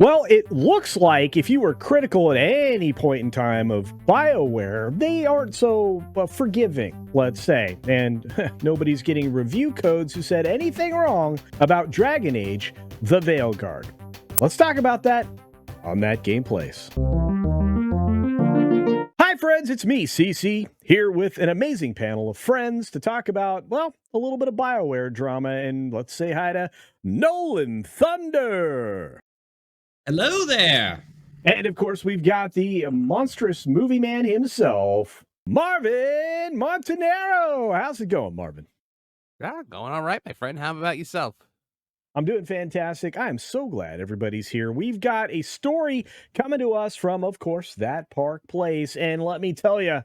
Well, it looks like if you were critical at any point in time of BioWare, they aren't so forgiving, let's say. And nobody's getting review codes who said anything wrong about DragonAge, the Veilguard. Let's talk about that on That Game Place. Hi, friends, it's me, CC, here with an amazing panel of friends to talk about, well, a little bit of BioWare drama. And let's say hi to Nolan Thunder. Hello there. And of course, we've got the monstrous movie man himself, Marvin Montanero. How's it going, Marvin? Yeah, going all right, my friend. How about yourself? I'm doing fantastic. I am so glad everybody's here. We've got a story coming to us from, of course, That Park Place. And let me tell you,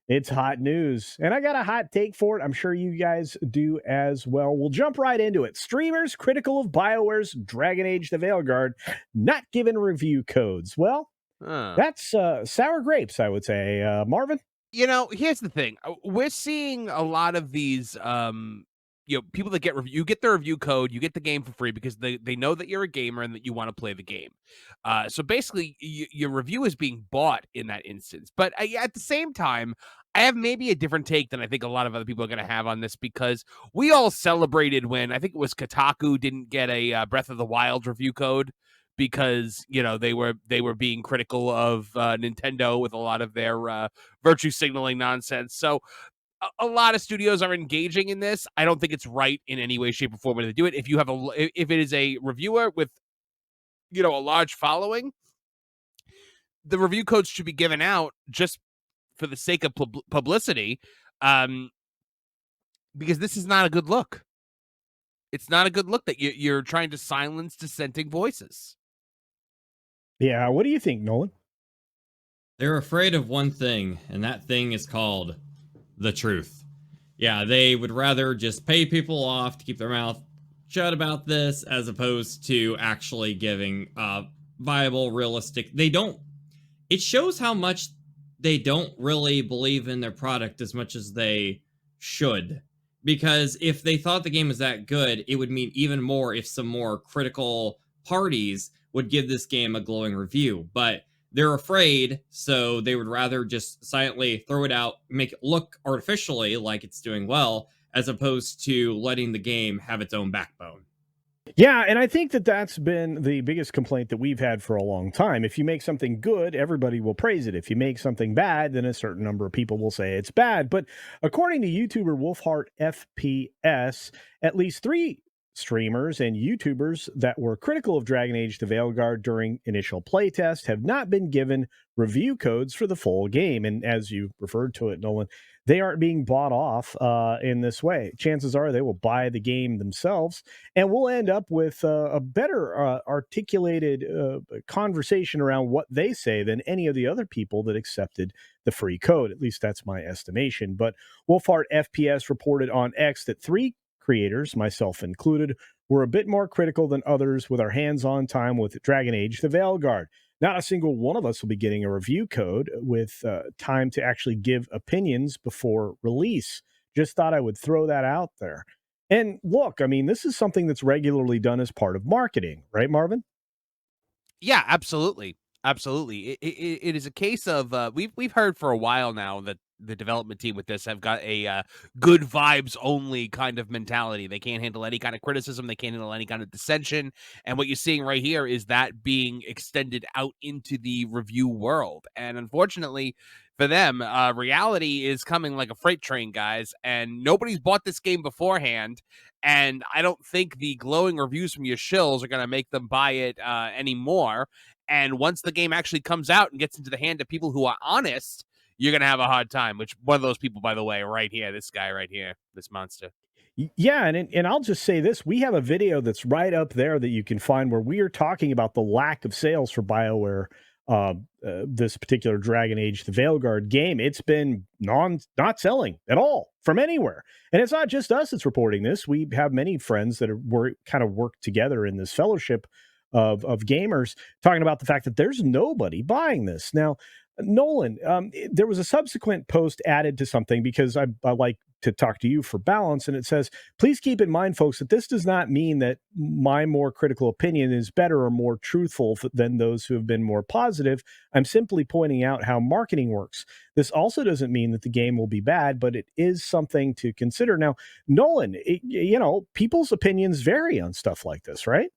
it's hot news. And I got a hot take for it. I'm sure you guys do as well. We'll jump right into it. Streamers critical of BioWare's DragonAge the Veilguard not given review codes. Well, that's sour grapes, I would say. Marvin? You know, here's the thing. We're seeing a lot of these people that get their review code, you get the game for free because they know that you're a gamer and that you want to play the game. So basically, your review is being bought in that instance. But at the same time, I have maybe a different take than I think a lot of other people are going to have on this, because we all celebrated when I think it was Kotaku didn't get a Breath of the Wild review code because, you know, they were being critical of Nintendo with a lot of their virtue signaling nonsense. So a lot of studios are engaging in this. I don't think it's right in any way, shape, or form to do it. If it is a reviewer with, you know, a large following, the review codes should be given out just for the sake of publicity, because this is not a good look. It's not a good look that you're trying to silence dissenting voices. Yeah, what do you think, Nolan? They're afraid of one thing, and that thing is called the truth. Yeah, they would rather just pay people off to keep their mouth shut about this as opposed to actually giving viable, realistic. It shows how much they don't really believe in their product as much as they should. Because if they thought the game was that good, it would mean even more if some more critical parties would give this game a glowing review. But they're afraid, so they would rather just silently throw it out, make it look artificially like it's doing well, as opposed to letting the game have its own backbone. Yeah, and I think that that's been the biggest complaint that we've had for a long time. If you make something good, everybody will praise it. If you make something bad, then a certain number of people will say it's bad. But according to YouTuber Wolfheart FPS, at least 3 streamers and YouTubers that were critical of DragonAge the Veilguard during initial playtest have not been given review codes for the full game. And as you referred to it, Nolan, they aren't being bought off in this way. Chances are they will buy the game themselves, and we'll end up with a better articulated conversation around what they say than any of the other people that accepted the free code. At least that's my estimation. But Wolfheart FPS reported on X that 3 creators, myself included, were a bit more critical than others with our hands-on time with DragonAge the Veilguard. Not a single one of us will be getting a review code with time to actually give opinions before release. Just thought I would throw that out there. And look, I mean, this is something that's regularly done as part of marketing, right, Marvin? Yeah, absolutely. Absolutely. It is a case of we've heard for a while now that the development team with this have got a good vibes only kind of mentality. They can't handle any kind of criticism. They can't handle any kind of dissension. And what you're seeing right here is that being extended out into the review world. And unfortunately for them, reality is coming like a freight train, guys. And nobody's bought this game beforehand. And I don't think the glowing reviews from your shills are going to make them buy it anymore. And once the game actually comes out and gets into the hand of people who are honest, you're going to have a hard time, which one of those people, by the way, right here, this guy right here, this monster. Yeah, and I'll just say this. We have a video that's right up there that you can find where we are talking about the lack of sales for BioWare, this particular DragonAge the Veilguard game. It's been not selling at all from anywhere. And it's not just us that's reporting this. We have many friends that kind of work together in this fellowship of gamers talking about the fact that there's nobody buying this. Now, Nolan, there was a subsequent post added to something because I like to talk to you for balance. And it says, please keep in mind, folks, that this does not mean that my more critical opinion is better or more truthful than those who have been more positive. I'm simply pointing out how marketing works. This also doesn't mean that the game will be bad, but it is something to consider. Now, Nolan, people's opinions vary on stuff like this, right?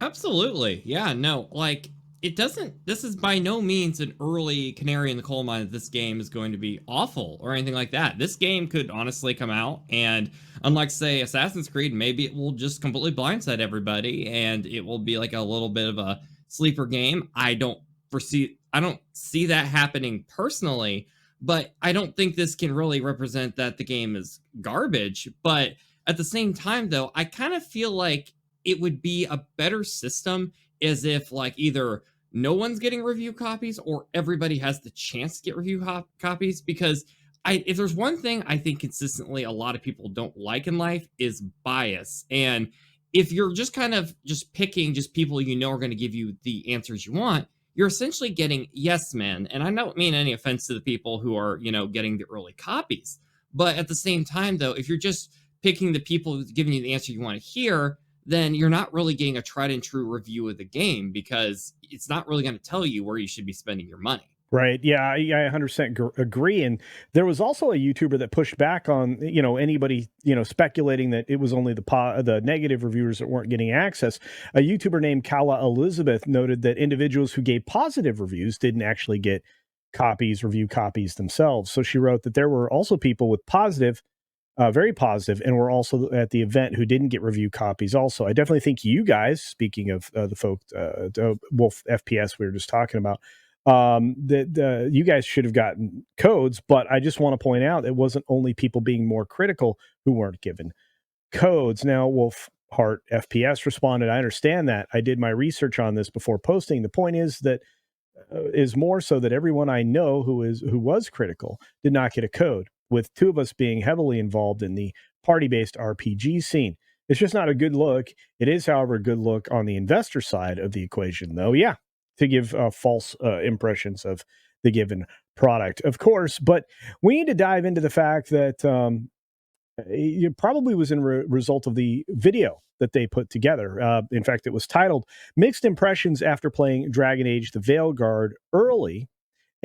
Absolutely. Yeah, no, like it doesn't, this is by no means an early canary in the coal mine that this game is going to be awful or anything like that. This game could honestly come out and, unlike say Assassin's Creed, maybe it will just completely blindside everybody and it will be like a little bit of a sleeper game. I don't see that happening personally, but I don't think this can really represent that the game is garbage. But at the same time though, I kind of feel like it would be a better system as if like either no one's getting review copies or everybody has the chance to get review copies. Because if there's one thing I think consistently a lot of people don't like in life is bias. And if you're just kind of just picking just people you know are going to give you the answers you want, you're essentially getting yes men. And I don't mean any offense to the people who are, getting the early copies. But at the same time, though, if you're just picking the people giving you the answer you want to hear, then you're not really getting a tried and true review of the game because it's not really going to tell you where you should be spending your money. Right. Yeah, I 100% agree. And there was also a YouTuber that pushed back on, anybody, speculating that it was only the negative reviewers that weren't getting access. A YouTuber named Kala Elizabeth noted that individuals who gave positive reviews didn't actually get review copies themselves. So she wrote that there were also people with very positive, and were also at the event who didn't get review copies also. I definitely think you guys, speaking of the folk, Wolf FPS we were just talking about, that you guys should have gotten codes, but I just want to point out it wasn't only people being more critical who weren't given codes. Now, Wolf Heart FPS responded, I understand that. I did my research on this before posting. The point is that is more so that everyone I know who was critical did not get a code, with two of us being heavily involved in the party-based RPG scene. It's just not a good look. It is, however, a good look on the investor side of the equation, though. Yeah, to give false impressions of the given product, of course. But we need to dive into the fact that it probably was in result of the video that they put together. In fact, it was titled Mixed Impressions After Playing DragonAge the Veilguard early,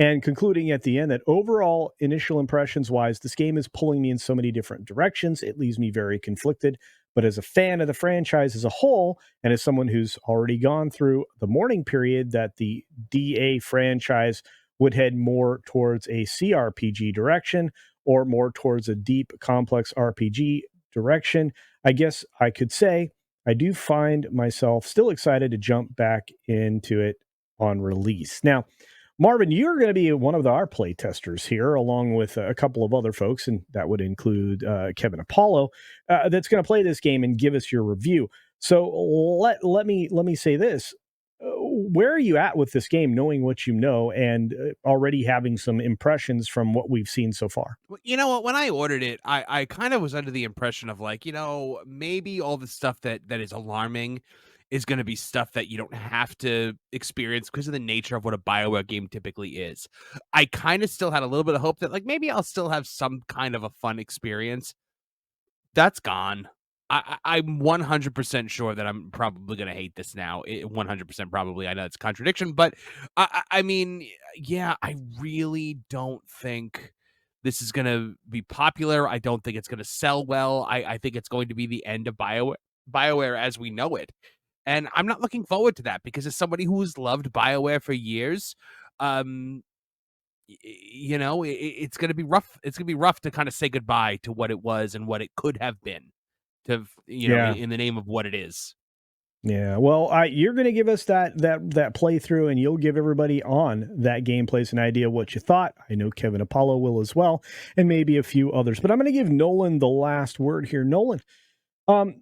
and concluding at the end that overall initial impressions wise, this game is pulling me in so many different directions. It leaves me very conflicted. But as a fan of the franchise as a whole, and as someone who's already gone through the mourning period that the DA franchise would head more towards a CRPG direction or more towards a deep, complex RPG direction, I guess I could say I do find myself still excited to jump back into it on release. Now, Marvin, you're going to be one of our play testers here, along with a couple of other folks, and that would include Kevin Apollo, that's going to play this game and give us your review. So let me say this: where are you at with this game, knowing what you know, and already having some impressions from what we've seen so far? Well, you know what? When I ordered it, I kind of was under the impression of like, maybe all the stuff that is alarming is going to be stuff that you don't have to experience because of the nature of what a BioWare game typically is. I kind of still had a little bit of hope that like maybe I'll still have some kind of a fun experience. That's gone. I'm 100% sure that I'm probably going to hate this now. 100% probably. I know it's a contradiction, but I mean, yeah, I really don't think this is going to be popular. I don't think it's going to sell well. I think it's going to be the end of BioWare as we know it. And I'm not looking forward to that because as somebody who's loved BioWare for years, it's going to be rough. It's going to be rough to kind of say goodbye to what it was and what it could have been, in the name of what it is. Yeah, well, you're going to give us that playthrough, and you'll give everybody on that gameplay an idea what you thought. I know Kevin Apollo will as well, and maybe a few others. But I'm going to give Nolan the last word here. Nolan,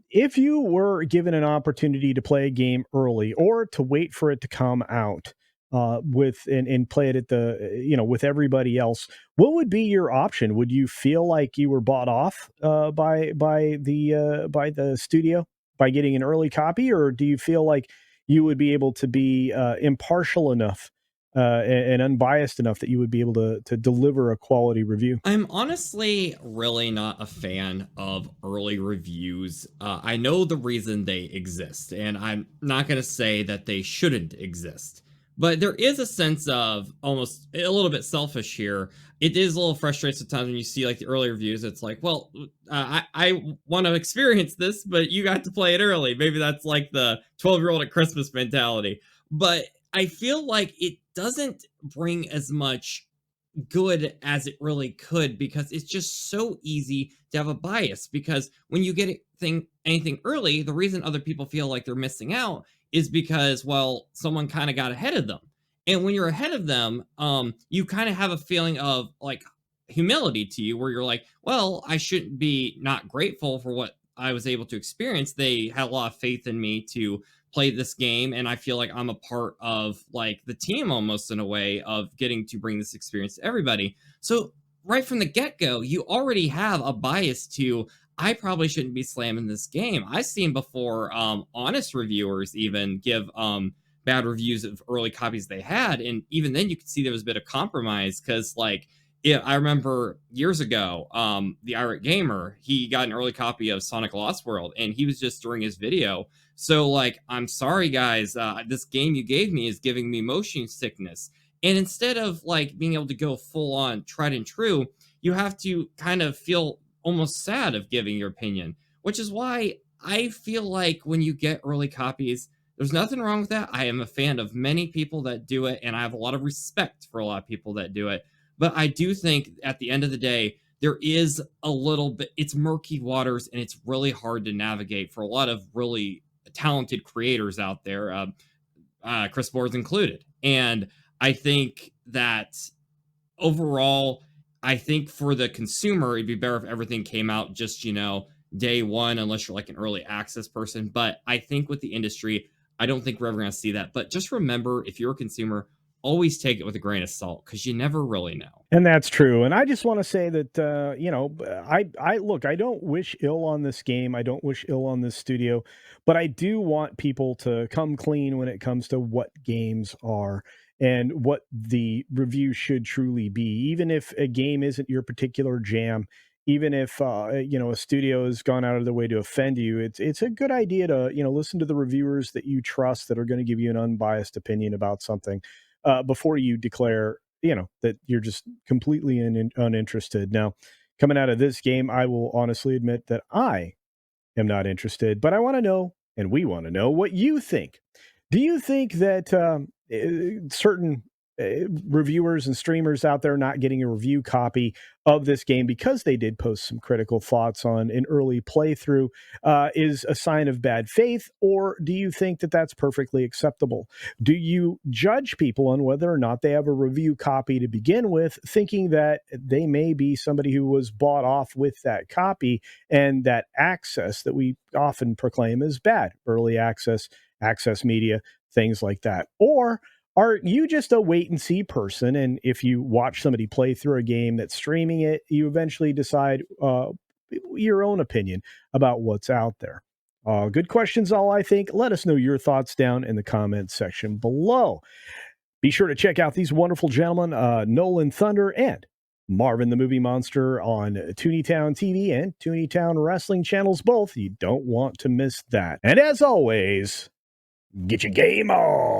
if you were given an opportunity to play a game early or to wait for it to come out and play it at with everybody else, what would be your option? Would you feel like you were bought off by the studio by getting an early copy, or do you feel like you would be able to be impartial enough and unbiased enough that you would be able to deliver a quality review? I'm honestly really not a fan of early reviews. I know the reason they exist, and I'm not going to say that they shouldn't exist. But there is a sense of almost a little bit selfish here. It is a little frustrating sometimes when you see like the early reviews. It's like, well, I want to experience this, but you got to play it early. Maybe that's like the 12-year-old at Christmas mentality. But I feel like it doesn't bring as much good as it really could, because it's just so easy to have a bias. Because when you get anything early, the reason other people feel like they're missing out is because, well, someone kind of got ahead of them. And when you're ahead of them, you kind of have a feeling of like humility to you, where you're like, well, I shouldn't be not grateful for what I was able to experience. They had a lot of faith in me to play this game, and I feel like I'm a part of like the team almost, in a way, of getting to bring this experience to everybody. So right from the get-go, you already have a bias to, I probably shouldn't be slamming this game. I've seen before honest reviewers even give bad reviews of early copies they had, and even then you could see there was a bit of compromise, because like, yeah, I remember years ago, the Irate Gamer, he got an early copy of Sonic Lost World, and he was just during his video. So like, I'm sorry guys, this game you gave me is giving me motion sickness. And instead of like being able to go full on tried and true, you have to kind of feel almost sad of giving your opinion, which is why I feel like when you get early copies, there's nothing wrong with that. I am a fan of many people that do it, and I have a lot of respect for a lot of people that do it. But I do think at the end of the day, there is a little bit, it's murky waters, and it's really hard to navigate for a lot of really talented creators out there, Chris Board's included. And I think that overall, I think for the consumer, it'd be better if everything came out just, day one, unless you're like an early access person. But I think with the industry, I don't think we're ever going to see that. But just remember, if you're a consumer, always take it with a grain of salt, because you never really know. And that's true. And I just want to say that, I look, I don't wish ill on this game. I don't wish ill on this studio, but I do want people to come clean when it comes to what games are and what the review should truly be. Even if a game isn't your particular jam, even if, a studio has gone out of their way to offend you, it's a good idea to, listen to the reviewers that you trust that are going to give you an unbiased opinion about something before you declare, that you're just completely uninterested. Now, coming out of this game, I will honestly admit that I am not interested, but I want to know, and we want to know, what you think. Do you think that certain reviewers and streamers out there not getting a review copy of this game because they did post some critical thoughts on an early playthrough is a sign of bad faith, or do you think that that's perfectly acceptable? Do you judge people on whether or not they have a review copy to begin with, thinking that they may be somebody who was bought off with that copy, and that access that we often proclaim as bad, early access media, things like that? Or are you just a wait and see person, and if you watch somebody play through a game that's streaming it, you eventually decide your own opinion about what's out there? Good questions, all, I think. Let us know your thoughts down in the comments section below. Be sure to check out these wonderful gentlemen, Nolan Thunder and Marvin the Movie Monster, on Tooneytown TV and Tooneytown Wrestling channels both. You don't want to miss that. And as always, get your game on!